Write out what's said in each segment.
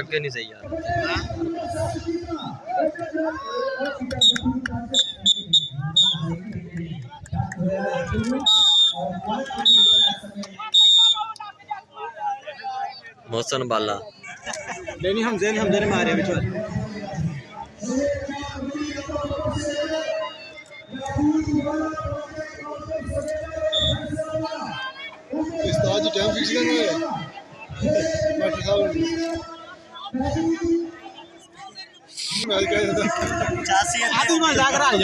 अगे नहीं सही यार। मोहसन बाला नहीं हमजे ने मारे बिच उस्ताद जी टाइम फिक्स करना है डॉक्टर साहब मैं कह देता 85 आदू में जाग रहा है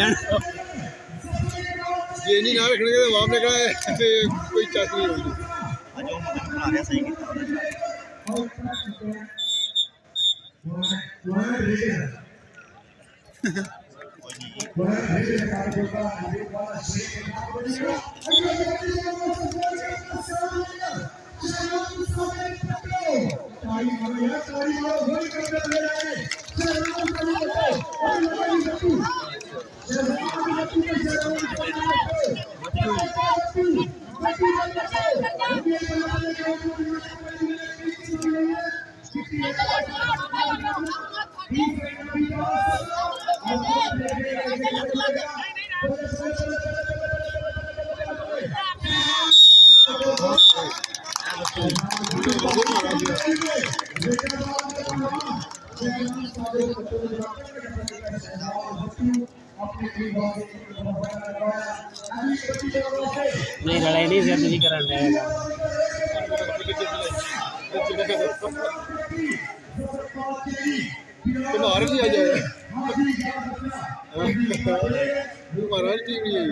ये नहीं ना रखने के मामले का है कोई चाची नहीं होगी जो बना रहा सही किया नहीं लड़ाई नहीं सिर्फ नहीं करन रहेगा तुम्हारे भी आ जाएगा तुम्हारा टीम नहीं है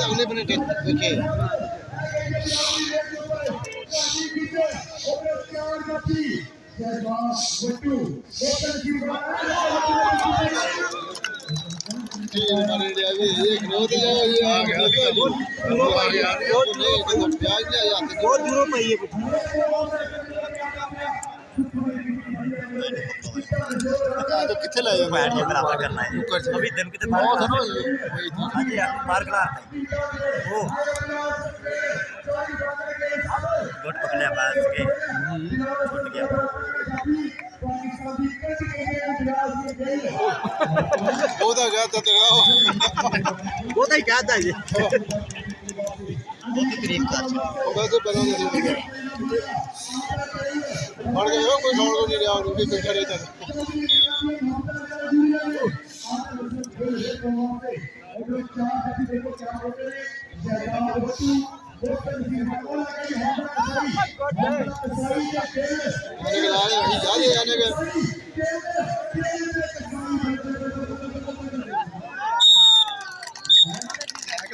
अगले बने ओके बहुत दूरों पे ये तो किथे लाए बैठ के बराबर करना है अभी दिन की तो बहुत है ना हां जी मार खिला वो गुट पकड़िया बस के छूट गया वो तो गया था तेरा वो तो क्या था ये बहुत करीब था बस बना दे और गया कोई छोड़ को नहीं रहा और भी बैठा रहता आने के लाए वही जा ले आने के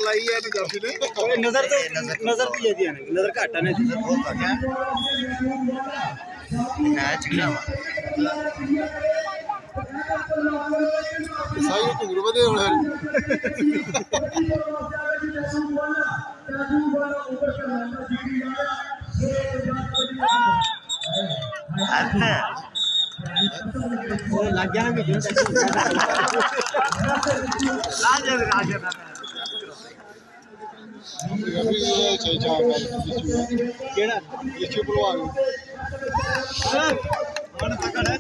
लाई है तो जर्सी ने नजर तो ये दिया नजर घाटा ने बहुत घटा मैच गया साई को गुरु बदे होना वो लग गया ना वीडियो राजा केड़ा ये चुप परवान कौन पकड़ है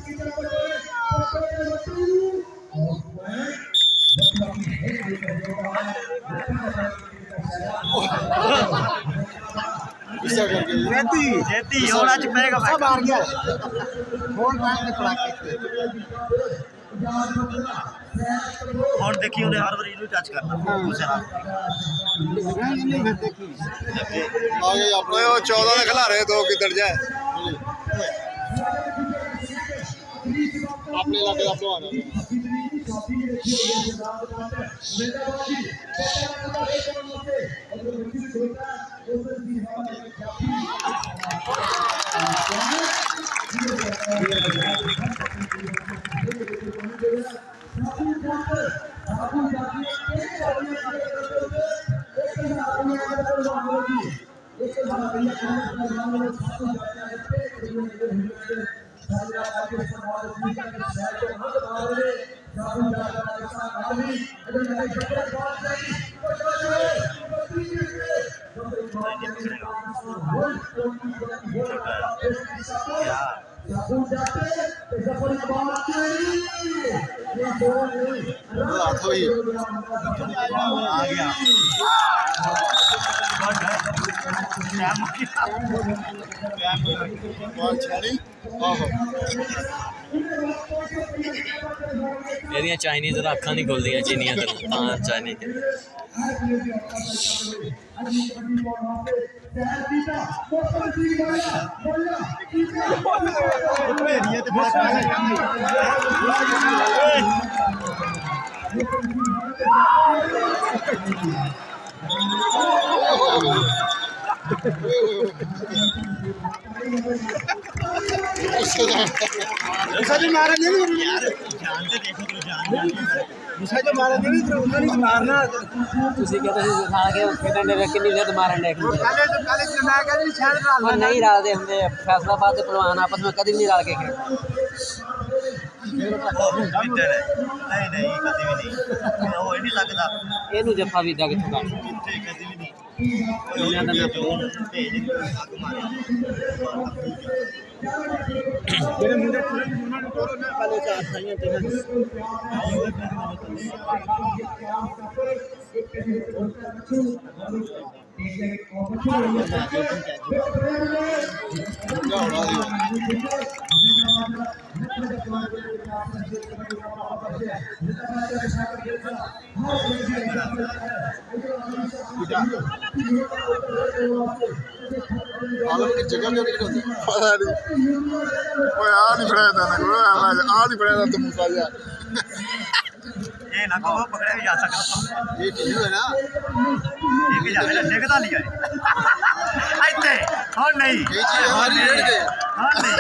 गुस्सा करके जेती और आज पेगा सब मार गया फोन मार के पड़ाके और देखिए उन्हें हर बार इन्हें टच करना दूसरा आगे अपने 14 ने खिला रहे तो किधर जाए अपने इलाके का पहलवान हाथ हुई आ गया बॉल छाड़ी आहो ਇਹਦੀਆਂ ਚਾਈਨੀਜ਼ ਦਾ ਅੱਖਾਂ ਨਹੀਂ ਖੁੱਲਦੀਆਂ ਚੀਨੀਆਂ ਤੇ ਤਾਂ ਚਾਈਨੀਜ਼ मुझे मारा नहीं यार जानते देखो तो जान मुझे तो मारा नहीं तो उन्होंने मारना ਤੁਸੀਂ ਕਹਿੰਦੇ ਸੀ ਖਾ ਕੇ ਖੇਡਣ ਦੇ ਕਿੰਨੀ ਜ਼ਿਆਦਾ ਮਾਰਨ ਦੇ काले मैं कहते शायद ਉਹ ਨਹੀਂ ਰਲਦੇ ਹੁੰਦੇ ਫੈਸਲਾਬਾਦ ਦੇ ਪਹਿਲਵਾਨ ਆਪਸ ਵਿੱਚ ਕਦੀ ਨਹੀਂ ਰਲ ਕੇ ਖੇਡਦੇ नहीं नहीं कभी भी नहीं वो नहीं लगता ਇਹਨੂੰ ਜੱਫਾ ਵੀ ਦਾ ਕਿੱਥੋਂ ਕਰ कभी भी नहीं ਇਹਨਾਂ ਦਾ ਮੈਂ ਜਿਹੜੇ ਮੁੰਡੇ ਉਹਨਾਂ ਨੂੰ ਤੋਰੋ ਨਾ ਕਾਲੇ ਚਾਰ ਸਾਈਆਂ ਤੇ आलम की जगह क्यों नहीं होती पता नहीं ओए आ नहीं फड़ाया था ना कोई आ नहीं फड़ाया था तुम मुसा यार ये ना को पकड़े भी जा सकता ये टीम है ना एक जावे देखदा लिया आइते हां नहीं ये चीज हमारी रेड के हां नहीं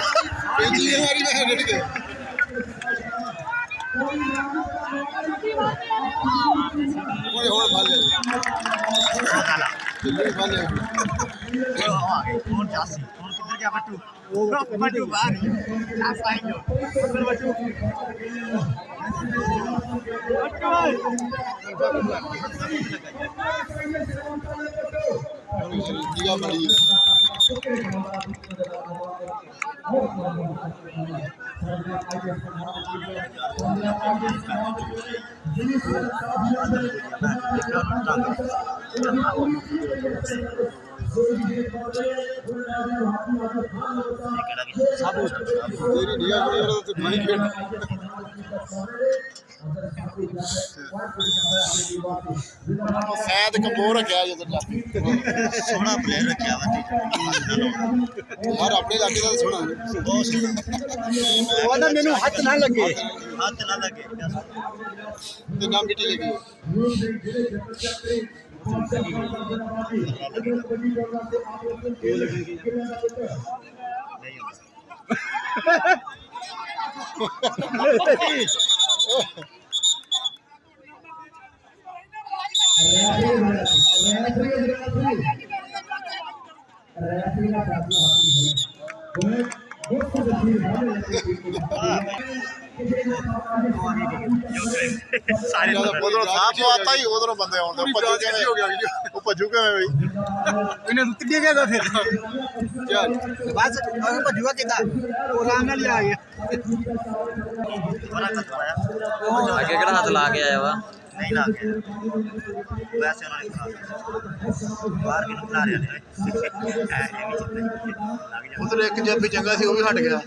ये चीज हमारी में रेड के ओए और भाग ले काला जल्दी भाग ले कौन जासी कौन किधर गया बट्टू बट्टू बाहर लास्ट लाइन जो बट्टू दिया बड़ी तेरी निगाह बड़ी और तो नहीं खेल शायद कमोर क्या ये तो सोना प्लेयर रखा हुआ यार अपने इलाके का सोना बहुत सोना वो ना मेनू हाथ ना लगे ते नाम मिट्टी लगी उधरों साफ आता ही उधरों बंदे आउंदे वो भजू के भाई इन्हें रुक दिया गया फिर यार बस और भजुआ किदा वो आराम नाल आ गया ਅੱਗੇ ਕਿਹੜਾ ਹੱਥ ਲਾ ਕੇ ਆਇਆ ਵਾ नहीं ला गया वैसे उन्होंने बाहर की निकला रहे हैं उधर एक जब भी चंगा सी वो भी हट गया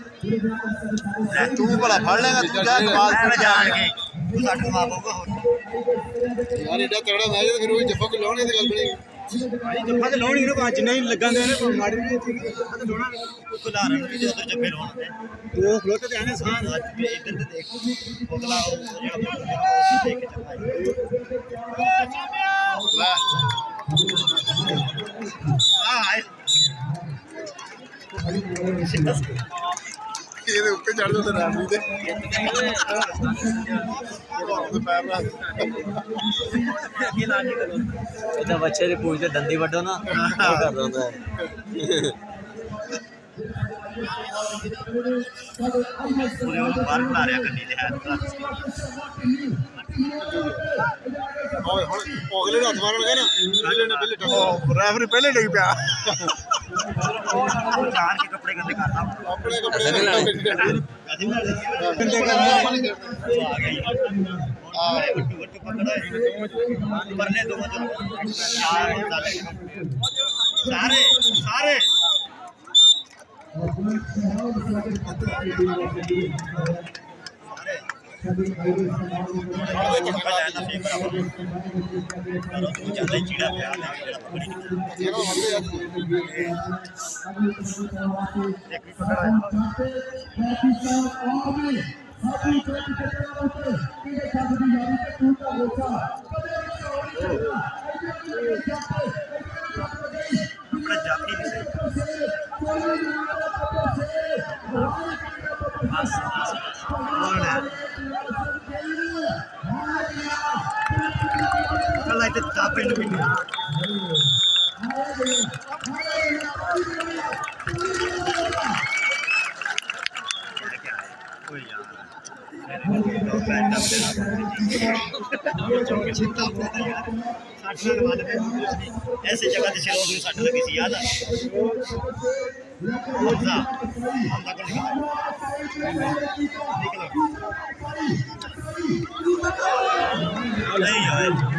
तू भला फड़ लेगा तू क्या कमाल जान के तू साडू मां होगा यार एडा तगड़ा मैच फिर वो जब्बा को लाने दी गल बनी भाई जब्बा ते लाउणी ना जिन्ना ही लगा दे ने माड़ी नहीं थी जब्बा ते लाउणा को लारा भी जो उधर जब्बे लाउण दे वो खलोते ते आने सान इधर ते देख ओगला जेड़ा देख के ला हां ਇਹਦੇ ਉੱਤੇ ਚੜ ਜਾਂਦਾ ਰਾਮੀ ਦੇ ਉਹਦੇ ਪੈਰ ਨਾਲ ਇਹਦਾ ਬੱਚੇ ਦੇ ਪੂਛ ਤੇ ਦੰਦੀ ਵੱਢੋ ਨਾ ਉਹ ਕਰ ਦਿੰਦਾ ਹੈ ਉਹਦੇ ਉਹ ਬਾਹਰ ਖਲਾ ਰਿਹਾ ਕੰਨੀ ਦੇ ਹੈ ਓਏ ਹੁਣ ਅਗਲੇ ਨੂੰ ਹੱਥ ਮਾਰਨ ਲੱਗੇ ਨਾ ਪਹਿਲੇ ਨੇ ਪਹਿਲੇ ਰੈਫਰੀ ਪਹਿਲੇ ਡਿੱਗ ਪਿਆ ਚਾਰ ਕੇ ਕੱਪੜੇ ਗੰਦੇ ਕਰਦਾ ਆਪਣੇ ਕੱਪੜੇ ਵੱਟੂ ਪਕੜਾ ਪਰਲੇ ਦੋ ਚਾਰ ਸਾਰੇ ਸਾਰੇ ਜਿਆਦਾ ਚੀੜਾ ਪਿਆ अपना जाती नहीं सही कल आते तापे न भी कोई यार ऐसे जगह से शेरों को सट लगी थी याद नहीं यार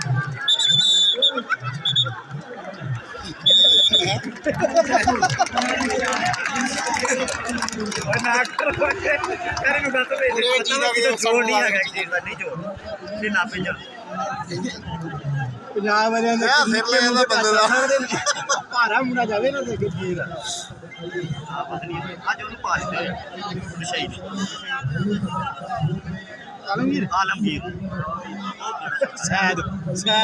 ਪੰਜਾਬ ਵਾਲਿਆਂ ਨੇ ਫਿਰ ਲੈ ਜਾਂਦਾ ਬੰਦੇ ਦਾ ਭਾਰਾ ਮੁੰਡਾ ਜਾਵੇ ਨਾ ਦੇਖੇ ਫੇਰ ਅੱਜ ਉਹਨੂੰ ਪਾਸਦੇ ਸ਼ਹੀਦ ਆਲਮਗੀਰ ਸ਼ਾਇਦ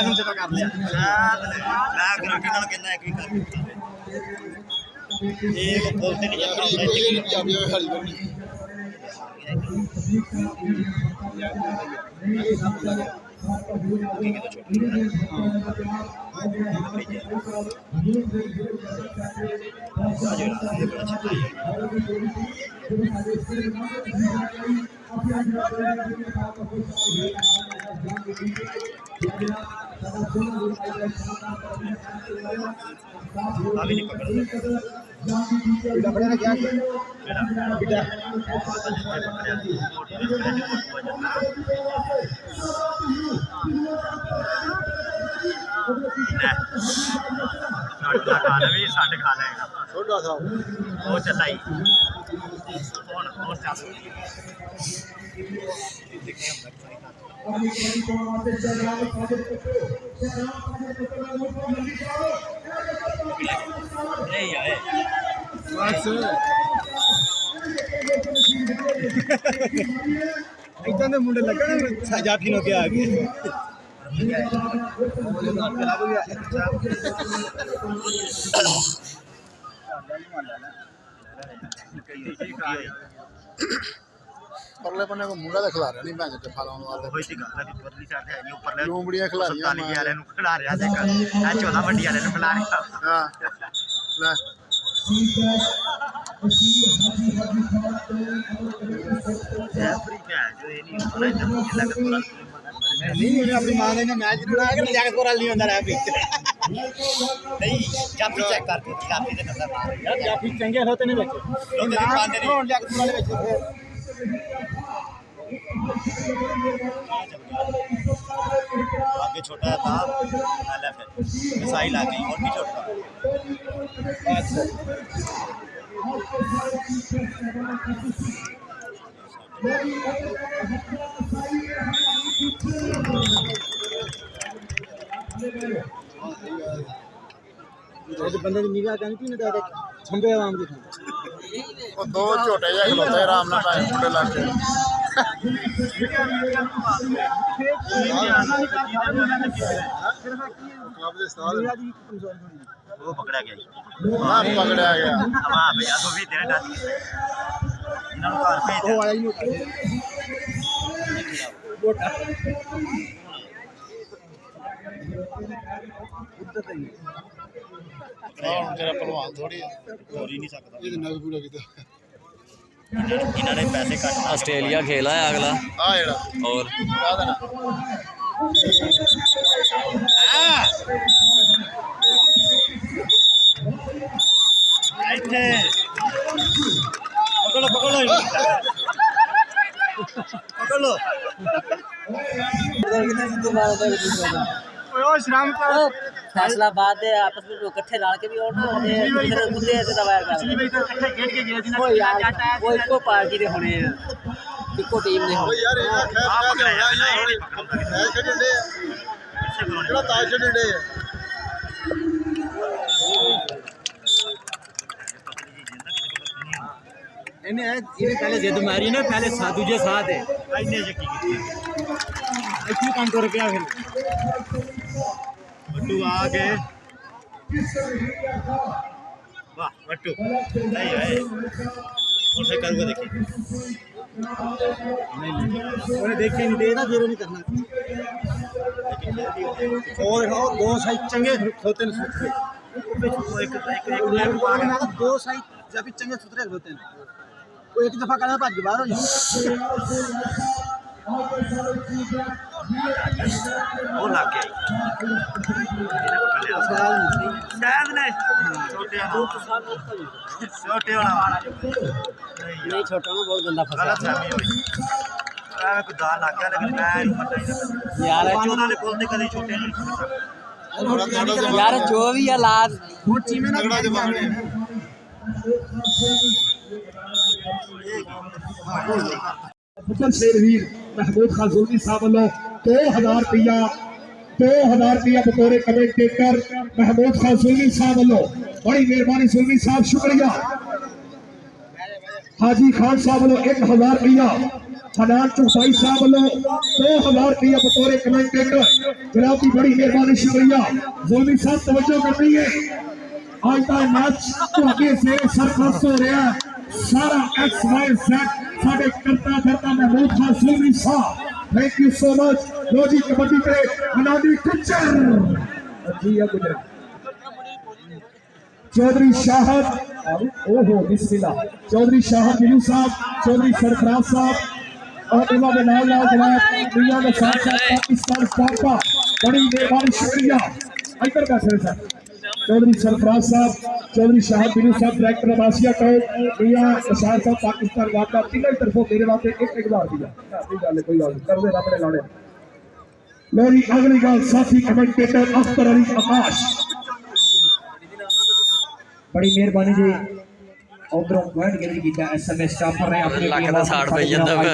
ਨੂੰ ਜਮਾ ਕਰ ਲਿਆ ਮੈਂ ਗਰੰਟੀ ਨਾਲ ਕਹਿੰਦਾ ਇੱਕ ਵੀ ਕਰ ਇਹ ਬੋਲਦੇ ਨਹੀਂ ਜਾਂਦਾ ਹਰੀ ਬਣੀ अभी नहीं पकड़ खाना भी सट खा लेगा छोटा सा वो चला ही और चल नहीं आए इतना ने मुंडे लगने जाफी नो क्या आ गए परले बने को मुंडा खिला रहा नहीं भैंस के फालां वाले होई सी गल है परली साइड है ऊपर ले लोमड़ियां खिलारियां वाले नु खिला रहा देख ए 14 मंडी वाले नु खिला रहा हां ले एवरी मैच जो ये नहीं होना इधर लग पूरा नहीं अपनी मां ने मैच जितना अगर जाके पूरा नहीं होता रहा नहीं जाफी चेक करके जाफी दे नजर मार यार जाफी चंगे होते नहीं बच्चे लोग दे पांदे नहीं होन जाके पूरा बच्चे आगे छोटा था पहले फिर मिसाइल आ गई और भी छोटा तो बंदे की निगाह कहीं थी ना तो छंबे आराम के थे वो दो छोटे या खलोते आराम ना पाए मुंडे लग के वो पकड़ा गया हां पकड़ा गया हां भैया तो भी तेरे डाल इन्होंने कार पे वो वाला ही बोटा तेरा पहलवान थोड़ी है हो ही नहीं सकता ये नग पूरा किया इन्होंने पैसे कट ऑस्ट्रेलिया खेला है अगला ਆ ਜਿਹੜਾ और ਆ ਦੇਣਾ ਇੱਥੇ पकड़ो पकड़ो पकड़ लो फैसलाबाद दे आपस में इकट्ठे लड़ के भी और ना फिर मुद्दे ऐसे दबाया कर ओ यार वो इको पार्टी दे होने हैं इको टीम दे ਓ ਯਾਰ ਇਹ ਖੈਰ ਖੈਰ ਐ ਛੱਡਦੇ ਆ ਜਿਹੜਾ ਤਾਸ਼ ਛੱਡਦੇ ਆ इन्हें पहले जिद मारी ना पहले दूजे साथ है इतनी काम कर क्या फिर बट्टू आ गए वाह बट्टू नहीं है और से करूँगा देखिए नहीं देखे नहीं दे ना जीरो नहीं करना और दिखाओ दो साइड चंगे होते हैं दो साइड जब चंगे सुथरे होते हैं वो एक दफा करना पाँच बार हो वो लग गया शायद नहीं छोटे वाला नहीं छोटा ना बहुत गंदा फंसा गलत फहमी हुई कोई दाल लग गया लेकिन मैं यार चौदह ने बोलते कभी छोटे नहीं यार जो भी है लाद ਤਗੜਾ ਜਵਾਬ ਨੇ शेरवीर महमूद खान जुल्मी साहब वालों 2000 रुपया बतौर कमेंटेटर महमूद खान जुल्मी साहब वालों बड़ी मेहरबानी जुल्मी साहब शुक्रिया। हाजी खान साहब वालों 1000 रुपया हनान चौपाई साहब वालों 2000 रुपया बतौर कमेंटेटर जनाब की बड़ी मेहरबानी शुक्रिया। जुल्मी साहब तवज्जो कर रही है आज का मैच तो आगे से सरफराज हो रहा है सारा एक्स वाई जेड साडे करता करता महमूद खान जुल्मी साहब थैंक यू सो मच। लो जी कबड्डी पे मनादी टीचर जी गुजरा चौधरी शाहद ओहो बिस्मिल्लाह चौधरी शाहद बिलू साहब चौधरी सरफराज साहब और उन्होंने नाल नाल जनाब दुनिया में साथ साथ पाकिस्तान स्टार का बड़ी मेहरबानी शुक्रिया। इधर बैठे सर चौधरी सरफराज साहब चौधरी शाहद बिलू साहब डायरेक्टर अबासिया टॉप भैया निशान साहब पाकिस्तान वाका तीनों तरफों मेरे वास्ते एक बार दिया कोई गल कर दे रब ने लाने लो जी अगली गल साथी कमेंटेटर अख्तर अली आकाश बड़ी मेहरबानी जी उधरों पॉइंट गिरी कीता एसएमएस स्टाफ कर रहे हैं अपने ਲੱਖ ਦਾ ਸਾੜ ਪਈ ਜਾਂਦਾ ਪਿਆ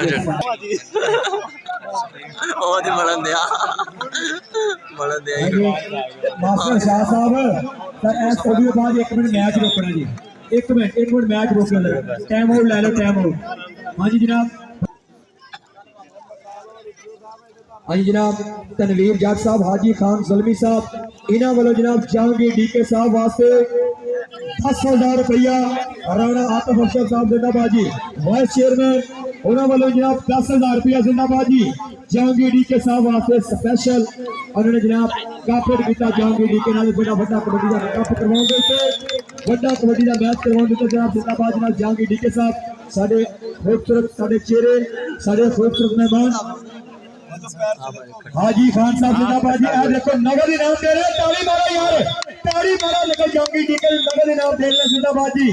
ਉਹ ਤੇ ਬਣਨ ਦਿਆ मास्टर शाह साहब सर इस ऑडियो बाद 1 मिनट मैच रोकना जी 1 मिनट मैच रोकना टाइम आउट ले लो टाइम आउट। हाँ जी जनाब तनवीर जट साहब हाजी खान जुल्मी साहब इन्होंने वालों जनाब जहांगीर डीके साहब वास्ते 10,000 रुपया राणा आतिफ अफसर साहब जिंदाबाद जी वाइस चेयरमैन उन्होंने वालों जनाब 10,000 रुपया जिंदाबाद जी जहांगीर डीके साहब वास्ते स्पेशल उन्होंने जनाब काफिर किया जहांगीर डीके नाल बड़ा बड़ा कबड्डी का कप करवाने देते बड़ा कबड्डी का मैच करवाने देते जनाब जिंदाबाद जनाब जहांगीर डीके साहब साडे खूबसूरत साडे चेहरे साडे खूबसूरत मेहमान हाजी खान साहब जिंदाबाद जी आज देखो नगद इनाम दे रहे ताली मारो यार ताली मारो लेकिन जहांगीर डीके नगद इनाम दे रहे जिंदाबाद जी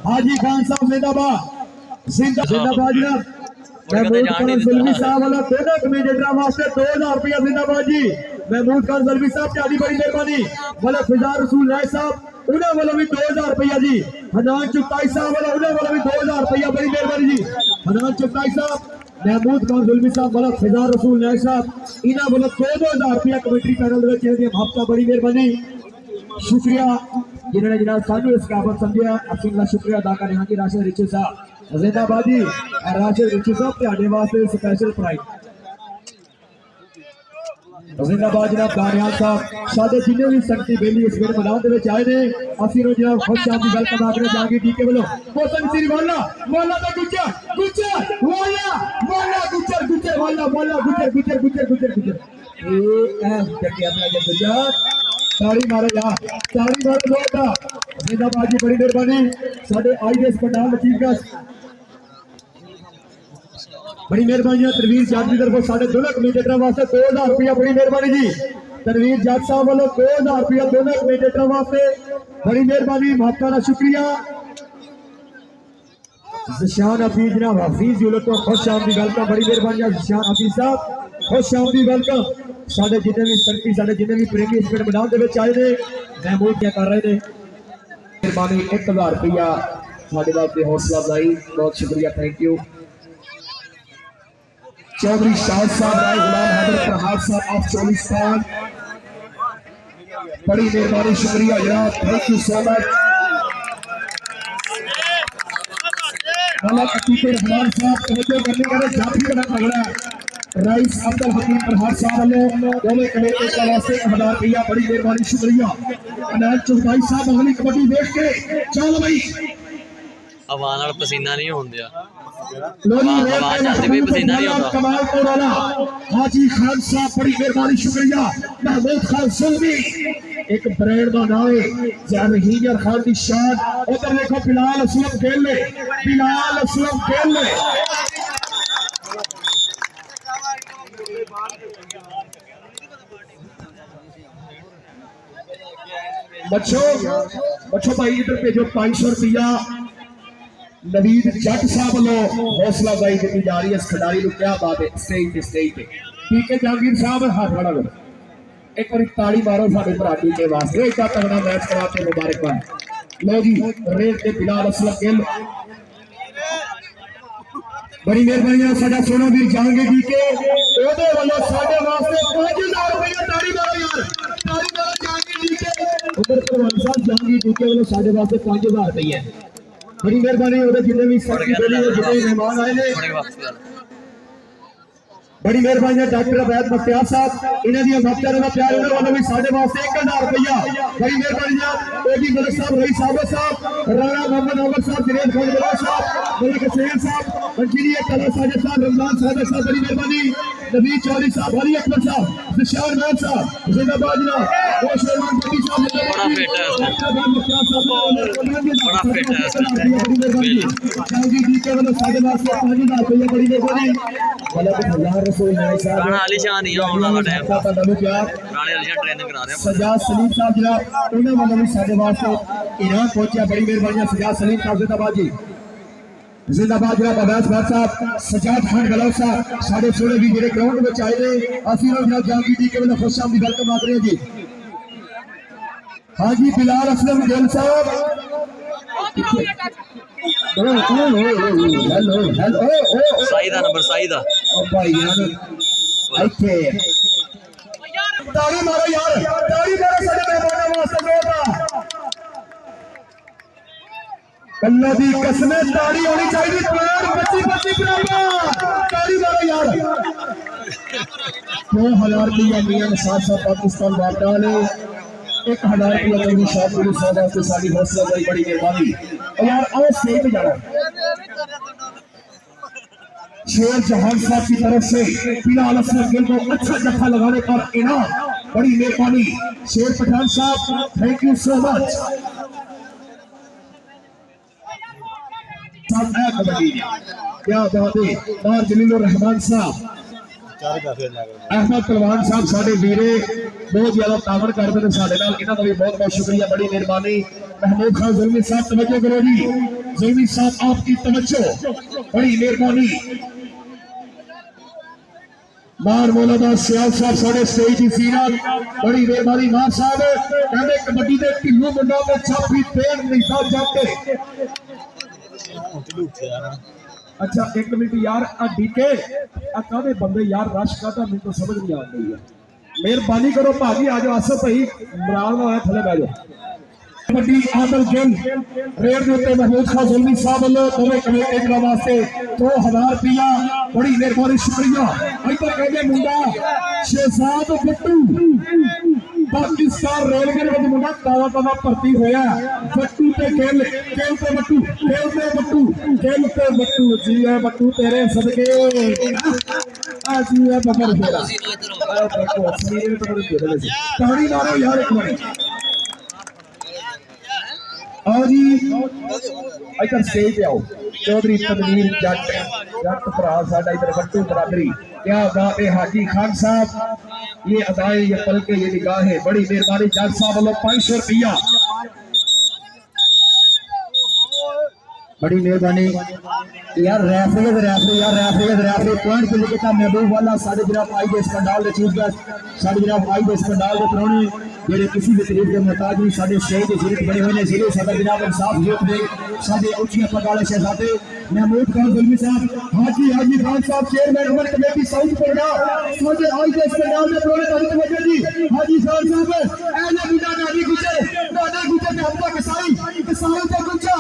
हाजी खान साहब जिंदाबाद जिंदाबाद जनाब महमूद खान जुल्मी साहब वाला दोनों कमेंटेटर वास्ते 2000 रुपया जिंदाबाद जी महमूद खान जुल्मी साहब की बड़ी मेहरबानी वाला फिजा रसूल राय साहब उन्होंने वालों भी 2000 रुपया जी हनान चुगताई साहब वाला उन्होंने वालों भी 2000 रुपया बड़ी मेहरबानी जी हनान चुगताई साहब महमूद खान जुल्मी साहब वाला फिजा रसूल राय साहब इन्होंने वालों 2000 रुपया कमेंट्री पैनल हफ्ता बड़ी मेहरबानी शुक्रिया जिन्होंने जनाब सानू इस काबल समझा असं का शुक्रिया अदा कर रहे हैं राशिद रिचू साहब जिंदाबाद जी राशिद रिचू साहब ਤੁਹਾਡੇ ਵਾਸਤੇ स्पेशल प्राइज जिंदाबाद जनाब दानियाल साहब साडे जिन्ने भी संगती बेली इस ਵੇਲੇ मैदान ਦੇ ਵਿੱਚ ਆਏ ਨੇ ਅਸੀਂ ਨੂੰ ਜਨਾਬ ਖੁਸ਼ ਆਮਦੀ ਵੈਲਕਮ ਆਖਦੇ ਜਾਗੇ ਡੀਕੇ ਵੱਲੋਂ ਮੋਸਨ ਸਿਰ ਵਾਲਾ ਦਾ ਗੁੱਜਰ ਵਾਲਾ ਗੁੱਜਰ ਇਹ ਜੱਗੇ ਆਪਣਾ ਜੇ ਗੁੱਜਰ ताड़ी मारो यार ताड़ी मारो लोटा जिंदाबाद जी बड़ी मेहरबानी साडे आईएएस पंडाल वकील का बड़ी मेहरबानी है तनवीर जाट की तरफ साढ़े दोनों कमेंटेटर वास्ते 2000 रुपया बड़ी मेहरबानी जी तनवीर जाट साहब वालों 2000 रुपया दोनों कमेंटेटर वास्ते बड़ी मेहरबानी माता का शुक्रिया ज़िशान हफीज जनाब हफीज जुलत को खुश आमदी वेलकम बड़ी मेहरबानी ज़िशान हफीज साहब खुश आमदी वेलकम साढ़े जितने भी संगती साढ़े जितने भी प्रेमी इस मैदान के विच आए ने महमूद क्या कर रहे हैं मेहरबानी 1000 रुपया साढ़े वास्ते हौसला अफजाई बहुत शुक्रिया थैंक यू चौधरी शाह साहब राय गुलाम हैदर प्रहार साहब ऑफ चोलिस्तान बड़ी मेहरबानी शुक्रिया जनाब thank you so much Rahman साहब तवज्जो करने का जाफी बड़ा तगड़ा राइस अब्दुल हकीम प्रहार साहब वालों दोनों कमेटी का वास्ते 1000 रुपया बड़ी मेहरबानी शुक्रिया अनाज चौधरी साहब अगली कबड्डी देख के चल भाई हवा नाल पसीना नहीं होन दिया आवाज आती भी पसीना नहीं होता कमाल कोराला हाजी खान साहब बड़ी मेहरबानी शुक्रिया महमूद खान सुल्मी एक ब्रांड का नाम है जहर खान की शान उधर देखो बिलाल असलम खेल ले बिलाल असलम खेल ले बच्चों बच्चों भाई इधर भेजो 500 रुपया नवीद जट साहब वालों हौसला अफजाई की जा रही है इस खिडारी को क्या बात है स्टेज पे पीके जहांगीर साहब हाथ खड़ा करो एक बार ताड़ी मारो साडे भरा के वास्ते इतना तगड़ा मैच कराते मुबारकबाद लो जी रेत के बिलाल असलम गिल बड़ी मेहरबानी साडा सोना वीर जहांगीर जी के ओदे वालों साडे वास्ते 5000 रुपया ताड़ी मारो यार ताड़ी मारो जहांगीर जी के उधर परवान साहब जहांगीर जी के वालों साडे वास्ते 5000 रुपया बड़ी मेहरबानी उधर जितने भी जितने मेहमान आए ने बड़ी मेहरबानी डॉक्टर अवैध मुख्तार साहब इन्हां दी माता दा प्यार उन्हां वालों भी साडे वास्ते 1000 रुपया बड़ी मेहरबानी ओदी मलिक साहब रईस साहब राणा मोहम्मद अमर साहब दिनेश खान बड़ा साहब मलिक हुसैन साहब मंजीरी तला साजिद साहब रमजान साहब बड़ी मेहरबानी नबी चौधरी साहब अली अकबर साहब निशान मान साहब जिंदाबाद जनाब वो शर्मान बड़ी साहब बड़ा फिट है बड़ा फिट है जी डी के वालों साडे वास्ते 5000 रुपया बड़ी मेहरबानी वाला हजार रसूल नाई साहब राणा आलीशान ही होने वाला टाइम राणा आलीशान ट्रेनिंग करा रहे हैं सजाद सलीम साहब जनाब उन्होंने वालों भी साडे वास्ते ईरान पहुंचा बड़ी मेहरबानी सजाद सलीम साहब जिंदाबाद जनाब अवैध साहब सजाद खान गलौर साहब साडे सोने भी जेडे ग्राउंड में आए ने असि लोग जनाब जहांगीर जी के वालों खुश आमदी वेलकम आख रहे हैं जी हाँ जी बिलाल असलम गिल साहब साईदा नंबर साईदा भाई यार इथे ताड़ी मारो यार ताड़ी मारो साडे मेहमानां वास्ते जोरदार अल्लाह दी कसम ताड़ी होनी चाहिए प्यार 25 बराबर ताड़ी मारो यार 2000 रुपया मियां नसार साहब पाकिस्तान वापरा ने 1000 रुपया मेरी शॉप पूरी सौदा से सारी हौसला अफजाई बड़ी मेहरबानी यार आओ स्टेज पे जाना शेर जहान साहब की तरफ से बिलाल असलम गिल को अच्छा जत्था लगाने पर इनाम बड़ी मेहरबानी शेर पठान साहब थैंक यू सो मच क्या बात है और जलीलुर रहमान साहब अहमद पहलवान साहब साडे वीरे बहुत ज्यादा तावन करते हैं साडे नाल इन्हां दा भी बहुत बहुत शुक्रिया बड़ी मेहरबानी महमूद खान जुल्मी साहब तवज्जो करो जी जुल्मी साहब आपकी तवज्जो बड़ी मेहरबानी मार मौलाना सियाल साहब साडे स्टेज की सीरत बड़ी मेहरबानी मार साहब कहंदे कबड्डी दे ढिल्लू मुंडा में छापी पेड़ नहीं सा जाते अच्छा एक मिनट यार डीके कादे बंदे यार रश का मेरे को समझ नहीं आ रही है मेहरबानी करो भाजी आ जाओ आसो भाई इमरान है थले बैठ जाओ कबड्डी आदल गिल रेड के उत्ते महमूद खान जुल्मी साहब वालों दोनों कमेटी के वास्ते 2000 रुपया बड़ी मेहरबानी शुक्रिया इधर कहते मुंडा शहजाद बट्टू पाकिस्तान रेलवे में मुंडा तावा तावा भर्ती होया बट्टू ते खेल खेलते बट्टू खेलते बट्टू खेलते बट्टू जी है बट्टू तेरे सदके आज जी है बकर फेरा देखो सीरियल तो बड़ी फेरा ताड़ी मारो यार एक मिनट आओ जी इधर स्टेज पे आओ चौधरी तनवीर जट जट भरा साडा इधर बट्टू बरादरी क्या बात है हाजी खान साहब ये अदाएं ये पलके ये निगाहें बड़ी मेहरबानी जट साहब वालों 500 रुपया बड़ी मेहरबानी यार रेफरी पॉइंट पे लिखा महबूब वाला साढ़े जनाब आई दे स्कंडाल दे चीफ गेस्ट साढ़े जनाब आई दे स्कंडाल दे प्राणी जेडे किसी भी तरीके के मोहताज नहीं साढ़े स्टेज के जिले बने हुए ने जिले सदर जनाब इंसाफ यूथ दे साढ़े ऊंची पगाले शहजादे महमूद खान जुल्मी साहब हाजी खान साहब चेयरमैन अमन कमेटी साउथ पंजाब साढ़े आई दे स्कंडाल दे प्राणी तारीख वजह जी हाजी खान साहब एने बिना नानी गुजर के हमदा कसाई ते गुज्जा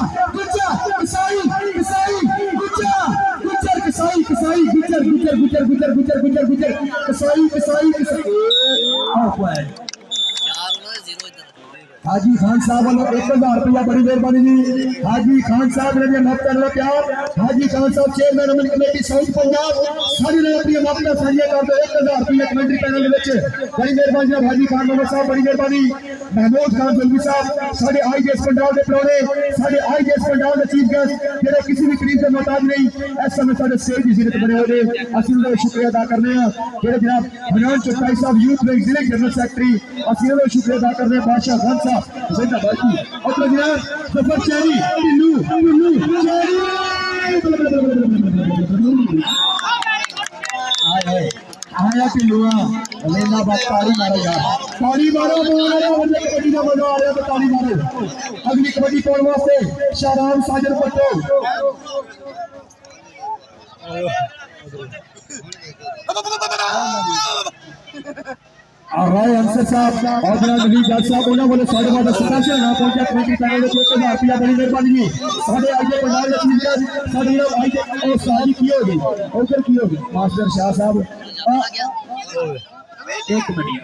कसाई हाजी खान साहब वालों 1000 रुपया बड़ी मेहरबानी जी हाजी खान साहब ने मत करना प्यार हाजी खान साहब चेयरमैन अमन कमेटी साउथ पंजाब सारी ने अपनी माफिया साझा कर दो 1000 रुपया कमेंट्री पैनल में बड़ी मेहरबानी हाजी खान मोहम्मद साहब बड़ी मेहरबानी महमूद खान जुल्मी साहब साढ़े आई जे पंडाल के प्रोने साढ़े आई जे पंडाल के चीफ गेस्ट जेडे किसी भी करीब के मोहताज नहीं इस समय साढ़े स्टेज की जिले बने हुए असं उनका शुक्रिया अदा करने जेडे जनाब हनान चौटाई साहब यूथ विंग जिले जनरल सेक्रेटरी असं उनका शुक्रिया अदा करने बादशाह खान साहब जिंदाबाद जी और जनाब जफर चेरी टिल्लू आया टिल्लुआ लेना बात ताड़ी मारो यार ताड़ी मारो कबड्डी का मजा आ रहा है तो ताड़ी मारो अगली कबड्डी कौन वास्ते शाहराम साजन पट्टो राय अंसर साहब और जनाब नवीद जज साहब उन्होंने बोले साढ़े बारह स्पेशल ना पहुंचा कमेटी पैनल में 1000 रुपया बड़ी मेहरबानी जी साढ़े आईजे पंडाल के चीफ गेस्ट साढ़े जनाब आईजे और शादी की होगी उधर की होगी मास्टर शाह साहब एक मिनट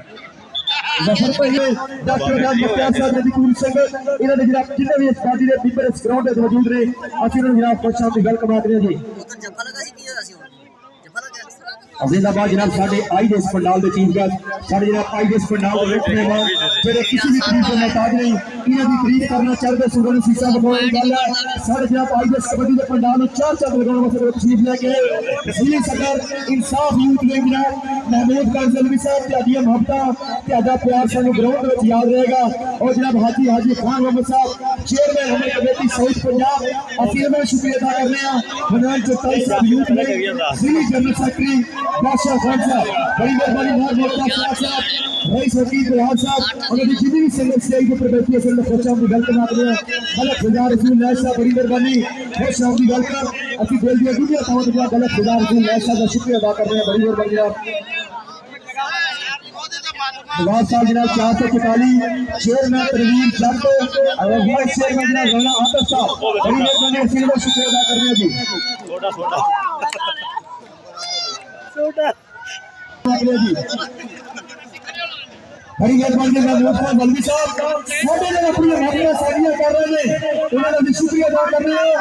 जफर भाई डॉक्टर मुख्तार साहब ने पूरी संगत इन्होंने जनाब जितने भी इस पार्टी के मेंबर इस ग्राउंड में मौजूद रहे असि उन्होंने जनाब खुश शाम की गल कमा रहे जी जिंदाबाद जनाब साढ़े आई दे पंडाल के चीफ गेस्ट साढ़े जनाब आई दे पंडाल के बैठने वाले जेडे किसी भी तरीके के मोहताज नहीं इन्हें भी खरीद करना चाहते सूबे ने शीशा लगाने की गल है साढ़े जनाब आई दे कबड्डी के पंडाल में 4 लगाने वास्ते तशरीफ लेके जिले सदर इंसाफ यूथ विंग जनाब महमूद खान जुल्मी साहब त्यादिया मोहब्बत त्यादा प्यार सानू ग्राउंड में याद रहेगा और जनाब हाजी खान मोहम्मद साहब चेयरमैन अमन कमेटी साउथ पंजाब असि में शुक्रिया अदा करने हनान चौटाई साहब यूथ विंग जिले जनरल सेक्रेटरी बादशाह खान साहब बड़ी मेहरबानी साहब रईस वकील बिहार साहब और जितनी भी संगत स्टेज पर बैठी है सब खुश आमदी गल करना रहे हैं गलत खुदा रसूल नायब साहब बड़ी मेहरबानी खुश आमदी गल कर असि दिल दी दुनिया तावत दिया गलत खुदा रसूल नायब साहब का शुक्रिया अदा कर रहे हैं बड़ी मेहरबानी नवाज साहब जनाब 444 चेयरमैन तनवीर जट और वाइस चेयरमैन जनाब राणा आदर साहब बड़ी मेहरबानी असि का शुक्रिया अदा कर रहे हैं जी बड़ी मेहरबानी महमूद खान जुल्मी साहब छोटे ने अपनी माफिया साझियां कर रहे हैं उन्होंने भी शुक्रिया अदा कर रहे हैं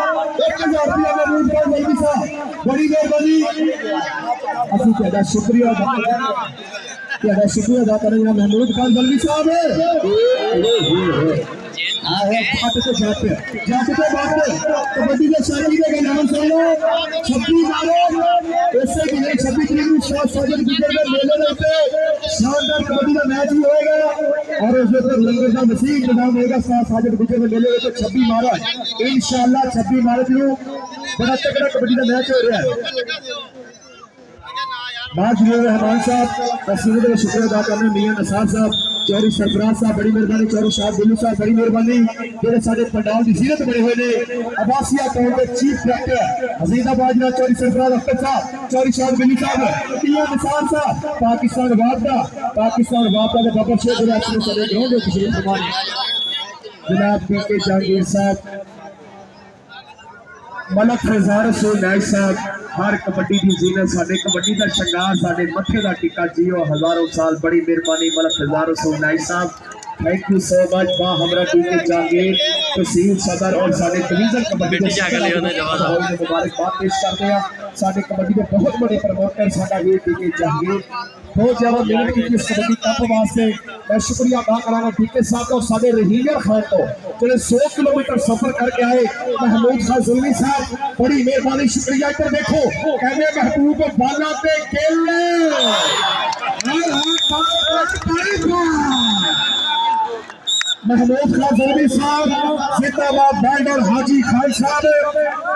1000 रुपया महमूद खान जुल्मी साहब बड़ी मेहरबानी असि तेरा शुक्रिया अदा कर रहे हैं महमूद खान जुल्मी साहब कबड्डी के शादी के नाम सुन लो 26 मारो ऐसे भी नहीं 26 तरीक को साजन गुजर के मेले में शानदार कबड्डी का मैच भी होएगा और उसमें फिर लंगर का नसीब नाम होएगा साजन गुजर के मेले में 26 मारो इंशाल्लाह 26 मारो बड़ा तगड़ा कबड्डी का मैच हो रहा है बात रहमान साहब तस्वीर का शुक्रिया अदा करने मियां नसार साहब चौरी सरफराज साहब बड़ी मेहरबानी चौरी शाह दिल्लू साहब बड़ी मेहरबानी जेडे साडे पंडाल की जीरत बने हुए ने अब्बासिया टाउन के चीफ डायरेक्टर हजीदाबाद जनाब चौरी सरफराज अख्तर साहब चौरी शाह दिल्लू साहब मियां नसार साहब पाकिस्तान वापदा के बाबर शेख जनाब साडे ग्राउंड में तशरीफ फरमाने जनाब के जहांगीर साहब मलक हजार रसूल नायक साहब हर कबड्डी की जीनत साडे कबड्डी का श्रृंगार साडे मथे का टिक्का जियो हजारों साल बड़ी मेहरबानी मलक हजार रसूल नायक साहब थैंक यू सो मच मां हमरा टीम के जागीर तहसील सदर और साडे डिवीजन कबड्डी बेटी जाके लियो ना जवाब मुबारकबाद पेश करते हैं साडे कबड्डी के बहुत बड़े प्रमोटर साडा वीर टीके जागीर बहुत ज्यादा मेहनत की इस कबड्डी कप वास्ते मैं शुक्रिया अदा कराना टीके साहब और साडे रहीमिया खान तो जो 100 किलोमीटर सफर करके आए महमूद खान जुल्मी साहब बड़ी मेहरबानी शुक्रिया। इधर देखो कहने महबूब बाला पे खेल महमूद खान जुल्मी साहब जिंदाबाद बैंड और हाजी खान साहब